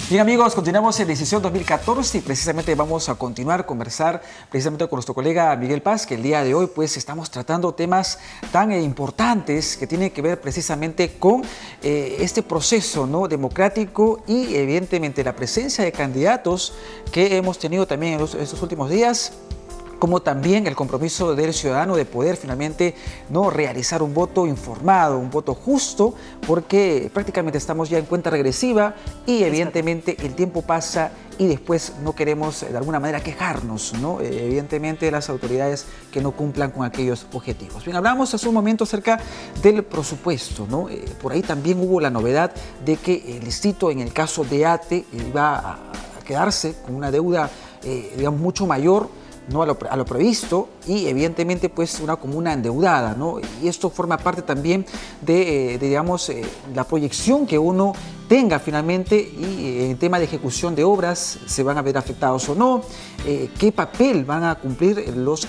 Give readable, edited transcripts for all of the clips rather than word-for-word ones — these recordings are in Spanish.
Bien amigos, continuamos en Decisión 2014 y precisamente vamos a continuar a conversar precisamente con nuestro colega Miguel Paz, que el día de hoy pues estamos tratando temas tan importantes que tienen que ver precisamente con este proceso, ¿no?, democrático y evidentemente la presencia de candidatos que hemos tenido también en estos últimos días, como también el compromiso del ciudadano de poder finalmente no realizar un voto informado, un voto justo, porque prácticamente estamos ya en cuenta regresiva y evidentemente el tiempo pasa y después no queremos de alguna manera quejarnos, ¿no?, evidentemente de las autoridades que no cumplan con aquellos objetivos. Bien, hablamos hace un momento acerca del presupuesto, ¿no? Por ahí también hubo la novedad de que el distrito, en el caso de ATE, iba a quedarse con una deuda, digamos, mucho mayor, ¿no?, a lo previsto, y evidentemente pues una comuna endeudada, ¿no? Y esto forma parte también de digamos, la proyección que uno tenga finalmente, y en tema de ejecución de obras, se van a ver afectados o no, qué papel van a cumplir los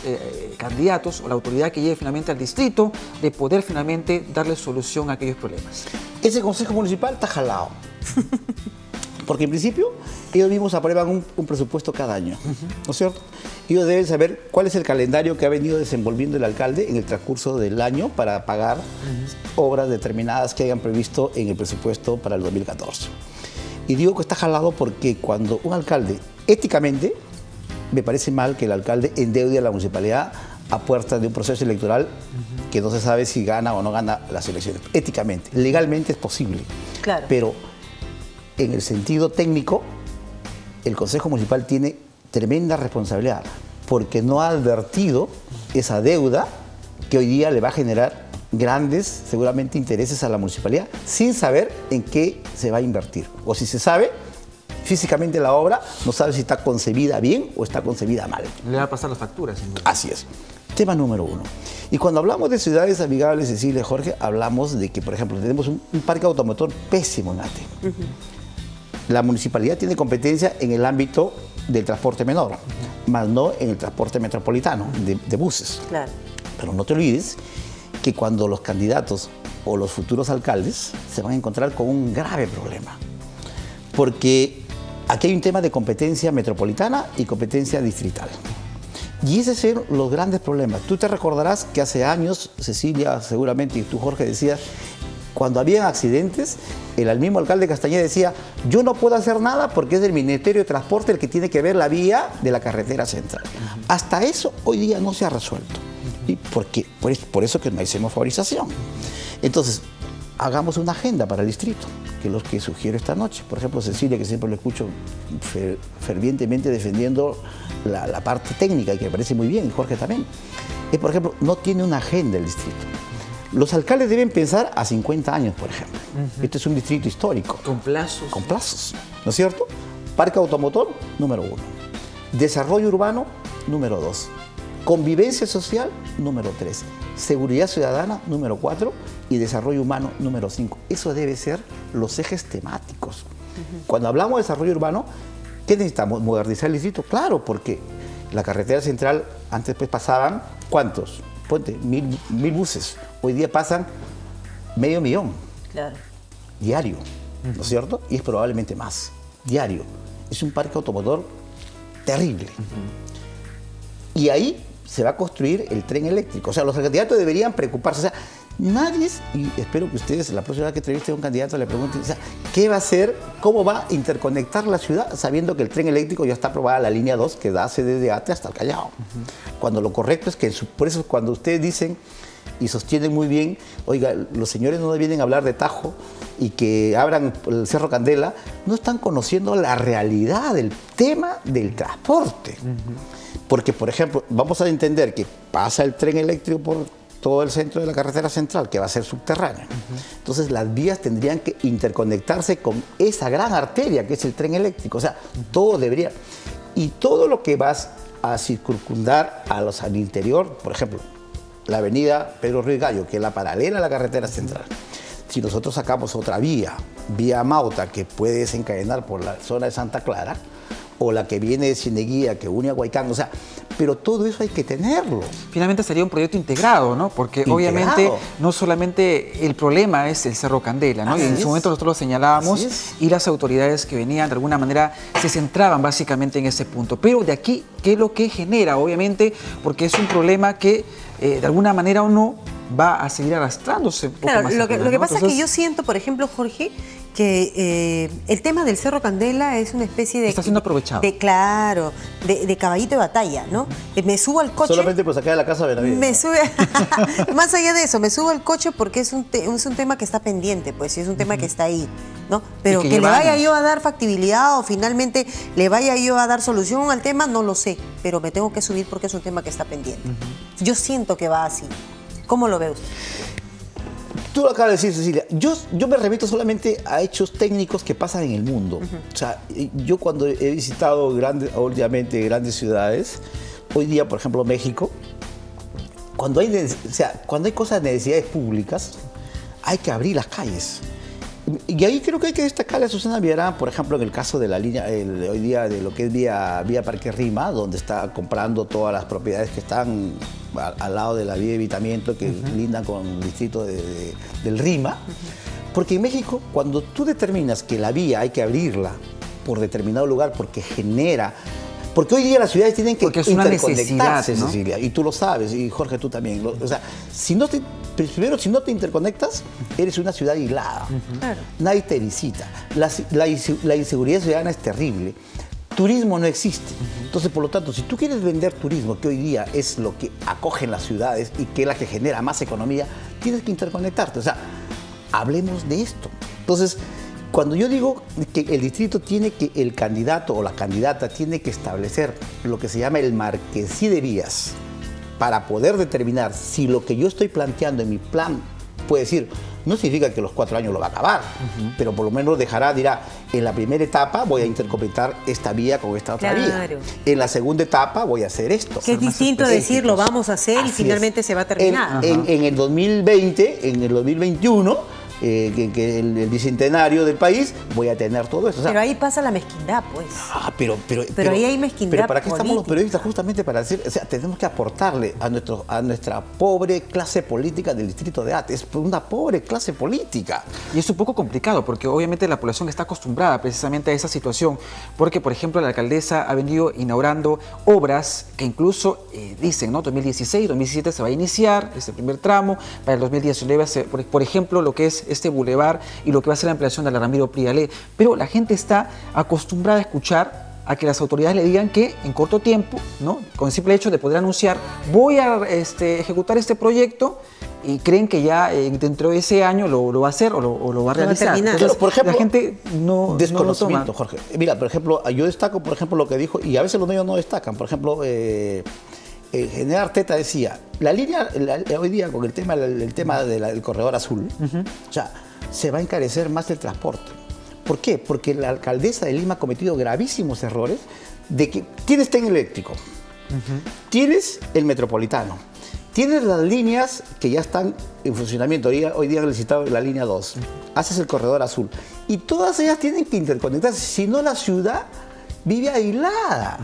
candidatos o la autoridad que llegue finalmente al distrito, de poder finalmente darle solución a aquellos problemas. Ese Consejo Municipal está jalado. Porque en principio ellos mismos aprueban un presupuesto cada año, ¿no es cierto? Ellos deben saber cuál es el calendario que ha venido desenvolviendo el alcalde en el transcurso del año para pagar obras determinadas que hayan previsto en el presupuesto para el 2014. Y digo que está jalado porque cuando un alcalde, éticamente, me parece mal que el alcalde endeude a la municipalidad a puertas de un proceso electoral que no se sabe si gana o no gana las elecciones. Éticamente, legalmente es posible, claro, pero en el sentido técnico, el Consejo Municipal tiene tremenda responsabilidad porque no ha advertido esa deuda que hoy día le va a generar grandes, seguramente, intereses a la municipalidad sin saber en qué se va a invertir. O si se sabe, físicamente la obra no sabe si está concebida bien o está concebida mal. Le va a pasar las facturas. Así es. Tema número uno. Y cuando hablamos de ciudades amigables, Cecilia, Jorge, hablamos de que, por ejemplo, tenemos un parque automotor pésimo en ATE. La municipalidad tiene competencia en el ámbito del transporte menor, más no en el transporte metropolitano de buses. claro. Pero no te olvides que cuando los candidatos o los futuros alcaldes se van a encontrar con un grave problema. Porque aquí hay un tema de competencia metropolitana y competencia distrital. Y ese son los grandes problemas. Tú te recordarás que hace años, Cecilia, seguramente, y tú, Jorge, decías, cuando habían accidentes, el mismo alcalde Castañeda decía, yo no puedo hacer nada porque es del Ministerio de Transporte el que tiene que ver la vía de la carretera central. Hasta eso hoy día no se ha resuelto. ¿Y por qué? Por eso que no hay semaforización. Entonces, hagamos una agenda para el distrito, que es lo que sugiero esta noche. Por ejemplo, Cecilia, que siempre lo escucho fervientemente defendiendo la parte técnica, y que me parece muy bien, y Jorge también, es, por ejemplo, no tiene una agenda el distrito. Los alcaldes deben pensar a 50 años, por ejemplo. Este es un distrito histórico. Con plazos. Con plazos, ¿no es cierto? Parque automotor, número 1. Desarrollo urbano, número 2. Convivencia social, número 3. Seguridad ciudadana, número 4. Y desarrollo humano, número 5. Eso debe ser los ejes temáticos. Cuando hablamos de desarrollo urbano, ¿qué necesitamos? ¿Modernizar el distrito? Claro, porque la carretera central antes pues pasaban, ¿cuántos? Ponte, 1000 buses. Hoy día pasan 500.000. Claro. Diario, ¿no es cierto? Y es probablemente más, diario. Es un parque automotor terrible. Y ahí se va a construir el tren eléctrico. O sea, los candidatos deberían preocuparse. O sea, nadie, y espero que ustedes la próxima vez que entrevisten a un candidato le pregunten, o sea, ¿qué va a hacer? ¿Cómo va a interconectar la ciudad? Sabiendo que el tren eléctrico ya está aprobada la línea 2 que da desde ATE hasta el Callao. Cuando lo correcto es que, por eso cuando ustedes dicen y sostienen muy bien, oiga, los señores no vienen a hablar de Tajo y que abran el Cerro Candela, no están conociendo la realidad del tema del transporte. Porque, por ejemplo, vamos a entender que pasa el tren eléctrico por todo el centro de la carretera central, que va a ser subterránea. Entonces, las vías tendrían que interconectarse con esa gran arteria que es el tren eléctrico. O sea, todo debería... Y todo lo que vas a circundar al interior, por ejemplo, la avenida Pedro Ruiz Gallo, que es la paralela a la carretera central. Si nosotros sacamos otra vía Mauta, que puede desencadenar por la zona de Santa Clara, o la que viene de Cieneguía, que une a Huaycán, o sea, pero todo eso hay que tenerlo. Finalmente sería un proyecto integrado, ¿no? Porque obviamente no solamente el problema es el Cerro Candela, ¿no? Y en su momento nosotros lo señalábamos y las autoridades que venían de alguna manera se centraban básicamente en ese punto. Pero de aquí, ¿qué es lo que genera? Obviamente, porque es un problema que de alguna manera o no va a seguir arrastrándose. Claro, lo que pasa es que yo siento, por ejemplo, Jorge, que el tema del Cerro Candela es una especie de... Está siendo aprovechado. Claro, de caballito de batalla, ¿no? Me subo al coche... Solamente por sacar de la casa de Benavides. Me sube... Más allá de eso, me subo al coche porque es un tema que está pendiente, pues, y es un tema que está ahí, ¿no? Pero que le vaya yo a dar factibilidad o finalmente le vaya yo a dar solución al tema, no lo sé, pero me tengo que subir porque es un tema que está pendiente. Yo siento que va así. ¿Cómo lo ve usted? Tú lo acabas de decir, Cecilia. Yo me remito solamente a hechos técnicos que pasan en el mundo. O sea, yo cuando he visitado últimamente grandes ciudades, hoy día, por ejemplo, México, cuando hay cosas de necesidades públicas, hay que abrir las calles. Y ahí creo que hay que destacarle a Susana Villarán, por ejemplo, en el caso de la línea, hoy día de lo que es vía Parque Rima, donde está comprando todas las propiedades que están al lado de la vía de evitamiento que lindan con el distrito del Rima. Porque en México, cuando tú determinas que la vía hay que abrirla por determinado lugar porque genera... Porque hoy día las ciudades tienen que interconectarse, ¿no? Cecilia, y tú lo sabes, y Jorge, tú también. O sea, primero, si no te interconectas, eres una ciudad aislada. Claro. Nadie te visita. La inseguridad ciudadana es terrible. Turismo no existe. Entonces, por lo tanto, si tú quieres vender turismo, que hoy día es lo que acogen las ciudades y que es la que genera más economía, tienes que interconectarte. O sea, hablemos de esto. Entonces, cuando yo digo que el distrito el candidato o la candidata tiene que establecer lo que se llama el marquesí de vías para poder determinar si lo que yo estoy planteando en mi plan puede decir, no significa que los 4 años lo va a acabar, pero por lo menos dirá, en la primera etapa voy a interconectar esta vía con esta otra vía. En la segunda etapa voy a hacer esto. Que es distinto decir lo vamos a hacer y finalmente se va a terminar. En el 2020, en el 2021, que el bicentenario del país, voy a tener todo eso. O sea, pero ahí pasa la mezquindad, pues. Pero ahí hay mezquindad. Pero ¿para qué estamos los periodistas? Justamente para decir, o sea, tenemos que aportarle a nuestra pobre clase política del distrito de Ate. Es una pobre clase política. Y es un poco complicado porque obviamente la población está acostumbrada precisamente a esa situación. Porque, por ejemplo, la alcaldesa ha venido inaugurando obras que incluso dicen, ¿no? 2016, 2017 se va a iniciar este primer tramo. Para el 2019, por ejemplo, lo que es este bulevar y lo que va a ser la ampliación de la Ramiro Prialé. Pero la gente está acostumbrada a escuchar a que las autoridades le digan que en corto tiempo, ¿no? Con el simple hecho de poder anunciar, voy a ejecutar este proyecto, y creen que ya dentro de ese año lo va a hacer o lo va a realizar. Entonces, claro, por ejemplo, la gente no lo toma. Jorge. Mira, por ejemplo, yo destaco, por ejemplo, lo que dijo, y a veces los medios no destacan. Por ejemplo, el general Arteta decía, la línea, hoy día con el tema del corredor azul, o sea, se va a encarecer más el transporte. ¿Por qué? Porque la alcaldesa de Lima ha cometido gravísimos errores de que tienes tren eléctrico, tienes el metropolitano, tienes las líneas que ya están en funcionamiento. Hoy día han licitado la línea 2, haces el corredor azul, y todas ellas tienen que interconectarse, si no la ciudad vive aislada.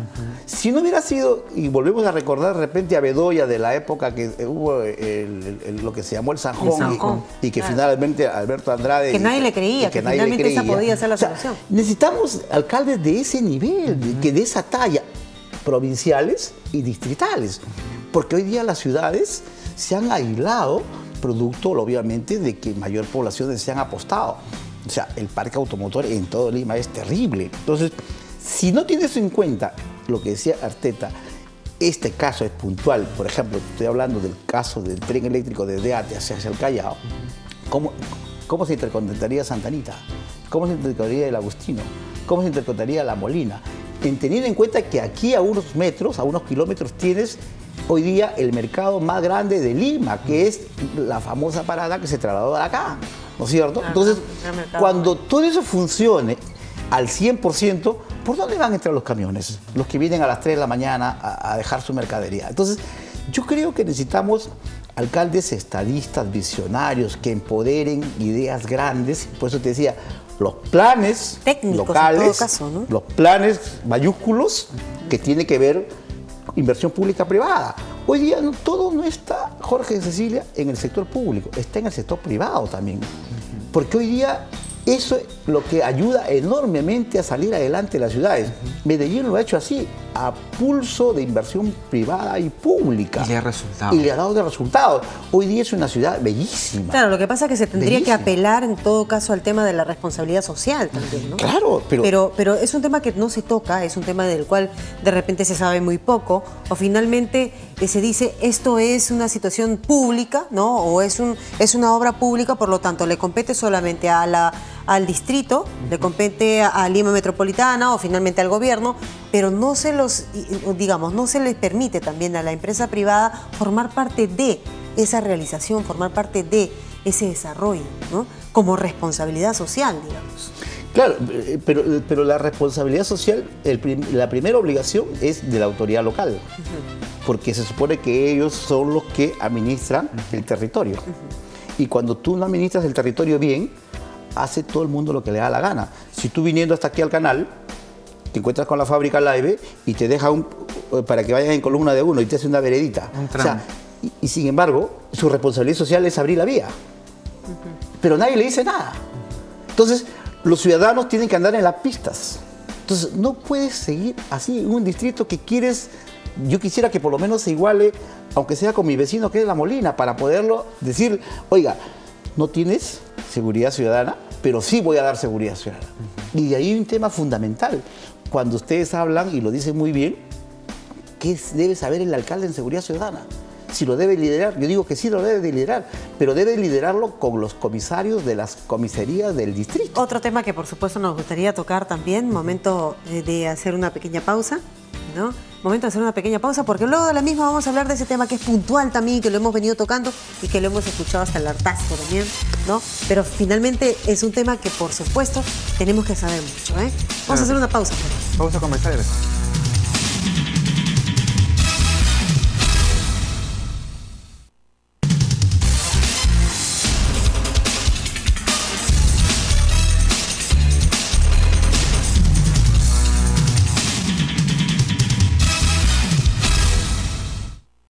Si no hubiera sido, y volvemos a recordar de repente a Bedoya de la época que hubo lo que se llamó el Zanjón, y que finalmente Alberto Andrade... Que nadie le creía, que finalmente esa podía ser la solución. Necesitamos alcaldes de ese nivel, de esa talla, provinciales y distritales, porque hoy día las ciudades se han aislado, producto obviamente de que mayor población se han apostado. O sea, el parque automotor en todo Lima es terrible. Entonces, si no tienes en cuenta lo que decía Arteta, este caso es puntual. Por ejemplo, estoy hablando del caso del tren eléctrico desde Ate hacia el Callao. ¿Cómo se interconectaría Santa Anita? ¿Cómo se interconectaría el Agustino? ¿Cómo se interconectaría La Molina? Teniendo en cuenta que aquí a unos metros, a unos kilómetros, tienes hoy día el mercado más grande de Lima, que es la famosa parada que se trasladó de acá, ¿no es cierto? Entonces, cuando todo eso funcione al 100%, ¿por dónde van a entrar los camiones? Los que vienen a las 3 de la mañana a dejar su mercadería. Entonces, yo creo que necesitamos alcaldes estadistas, visionarios, que empoderen ideas grandes. Por eso te decía, los planes técnicos, locales, en todo caso, ¿no? los planes mayúsculos que tiene que ver inversión pública-privada. Hoy día todo no está, Jorge y Cecilia, en el sector público, está en el sector privado también. Porque hoy día eso es lo que ayuda enormemente a salir adelante las ciudades. Medellín lo ha hecho así, a pulso de inversión privada y pública. Y le ha resultado. Y le ha dado de resultados. Hoy día es una ciudad bellísima. Claro, lo que pasa es que se tendría Bellísima. que apelar en todo caso al tema de la responsabilidad social también, ¿no? Claro, Pero es un tema que no se toca, es un tema del cual de repente se sabe muy poco, o finalmente se dice esto es una situación pública, ¿no? O es una obra pública, por lo tanto le compete solamente al distrito, le compete a Lima Metropolitana o finalmente al gobierno, pero no se les permite también a la empresa privada formar parte de esa realización, formar parte de ese desarrollo, ¿no? Como responsabilidad social, digamos. Claro, pero la responsabilidad social, la primera obligación es de la autoridad local, porque se supone que ellos son los que administran el territorio. Y cuando tú no administras el territorio bien, hace todo el mundo lo que le da la gana. Si tú viniendo hasta aquí al canal, te encuentras con la fábrica Laibe y te deja para que vayas en columna de uno y te hace una veredita. Un tramo. Y sin embargo, su responsabilidad social es abrir la vía. Pero nadie le dice nada. Entonces, los ciudadanos tienen que andar en las pistas. Entonces, no puedes seguir así en un distrito que quieres. Yo quisiera que por lo menos se iguale, aunque sea con mi vecino que es La Molina, para poderlo decir, oiga, no tienes seguridad ciudadana, pero sí voy a dar seguridad ciudadana. Y de ahí hay un tema fundamental. Cuando ustedes hablan, y lo dicen muy bien, ¿qué debe saber el alcalde en seguridad ciudadana? Si lo debe liderar, yo digo que sí lo debe de liderar, pero debe liderarlo con los comisarios de las comisarías del distrito. Otro tema que por supuesto nos gustaría tocar también, momento de hacer una pequeña pausa, ¿no? Momento de hacer una pequeña pausa, porque luego de la misma vamos a hablar de ese tema que es puntual también, que lo hemos venido tocando y que lo hemos escuchado hasta el hartazgo también, ¿no? Pero finalmente es un tema que por supuesto tenemos que saber mucho, ¿eh? Vamos a hacer una pausa. Vamos a conversar.